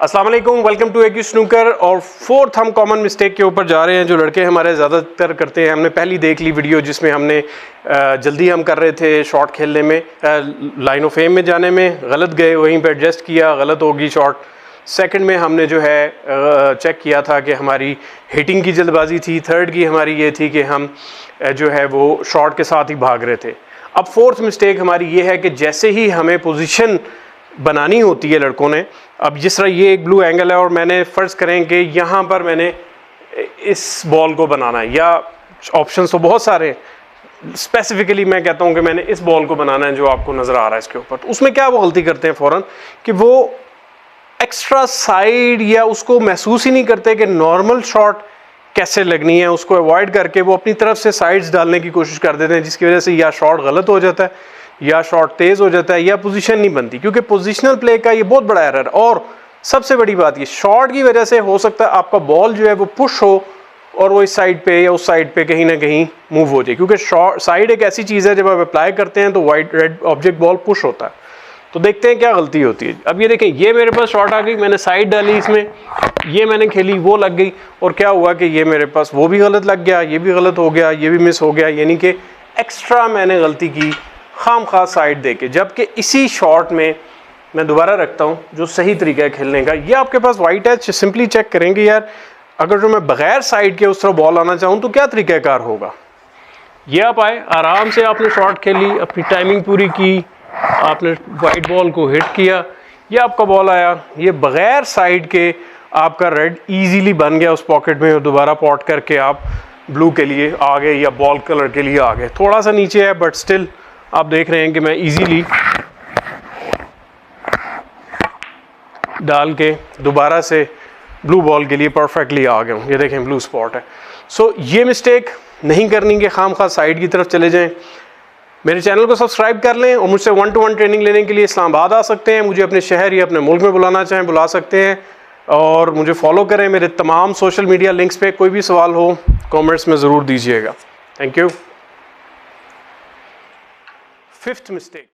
अस्सलाम वालेकुम, welcome to acute snooker. और फोर्थ हम कॉमन मिस्टेक के ऊपर जा रहे हैं जो लड़के हमारे ज़्यादातर करते हैं। हमने पहली देख ली वीडियो जिसमें हमने जल्दी हम कर रहे थे शॉट खेलने में, लाइन ऑफ एम में जाने में गलत गए, वहीं पे एडजस्ट किया, गलत होगी शॉट। सेकंड में हमने जो है चेक किया था कि हमारी हिटिंग की जल्दबाजी थी। थर्ड की हमारी ये थी कि हम जो है वो शॉट के साथ ही भाग रहे थे। अब फोर्थ मिस्टेक हमारी ये है कि जैसे ही हमें पोजीशन बनानी होती है लड़कों ने, अब जिस तरह ये एक ब्लू एंगल है और मैंने फ़र्ज़ करें कि यहाँ पर मैंने इस बॉल को बनाना है, या ऑप्शंस तो बहुत सारे हैं, स्पेसिफिकली मैं कहता हूँ कि मैंने इस बॉल को बनाना है जो आपको नज़र आ रहा है इसके ऊपर। तो उसमें क्या वो गलती करते हैं फ़ौरन कि वो एक्स्ट्रा साइड या उसको महसूस ही नहीं करते कि नॉर्मल शॉट कैसे लगनी है, उसको अवॉइड करके वो अपनी तरफ से साइड्स डालने की कोशिश कर देते हैं, जिसकी वजह से या शॉट गलत हो जाता है या शॉट तेज़ हो जाता है या पोजीशन नहीं बनती। क्योंकि पोजीशनल प्ले का ये बहुत बड़ा एरर। और सबसे बड़ी बात ये शॉट की वजह से हो सकता है आपका बॉल जो है वो पुश हो और वो इस साइड पे या उस साइड पे कहीं ना कहीं मूव हो जाए, क्योंकि शॉट साइड एक ऐसी चीज़ है जब आप अप्लाई करते हैं तो white red object ball push होता है। तो देखते हैं क्या गलती होती है। अब ये देखें, ये मेरे पास शॉट आ गई, मैंने साइड डाली इसमें, ये मैंने खेली, वो लग गई, और क्या हुआ कि ये मेरे पास वो भी गलत लग गया, ये भी गलत हो गया, ये भी मिस हो गया। यानी कि एक्स्ट्रा मैंने गलती की खाम खा साइड दे के। जबकि इसी शॉट में मैं दोबारा रखता हूँ जो सही तरीका है खेलने का। ये आपके पास वाइट है, सिंपली चेक करेंगे यार अगर जो मैं बगैर साइड के उस तरह बॉल आना चाहूँ तो क्या तरीक़ाकार होगा। ये आप आए, आराम से आपने शॉट खेली, अपनी टाइमिंग पूरी की, आपने वाइट बॉल को हिट किया, ये आपका बॉल आया, ये बगैर साइड के आपका रेड इजीली बन गया उस पॉकेट में, और दोबारा पॉट करके आप ब्लू के लिए आ गए या बॉल कलर के लिए आ गए। थोड़ा सा नीचे है बट स्टिल आप देख रहे हैं कि मैं इजीली डाल के दोबारा से ब्लू बॉल के लिए परफेक्टली आ गया हूँ। ये देखें ब्लू स्पॉट है। सो ये मिस्टेक नहीं करनी कि खामखा साइड की तरफ चले जाएं। मेरे चैनल को सब्सक्राइब कर लें और मुझसे 1-to-1 ट्रेनिंग लेने के लिए इस्लामाबाद आ सकते हैं। मुझे अपने शहर या अपने मुल्क में बुलाना चाहें बुला सकते हैं, और मुझे फॉलो करें। मेरे तमाम सोशल मीडिया लिंक्स पे कोई भी सवाल हो कमेंट्स में ज़रूर दीजिएगा। Thank you. Fifth mistake.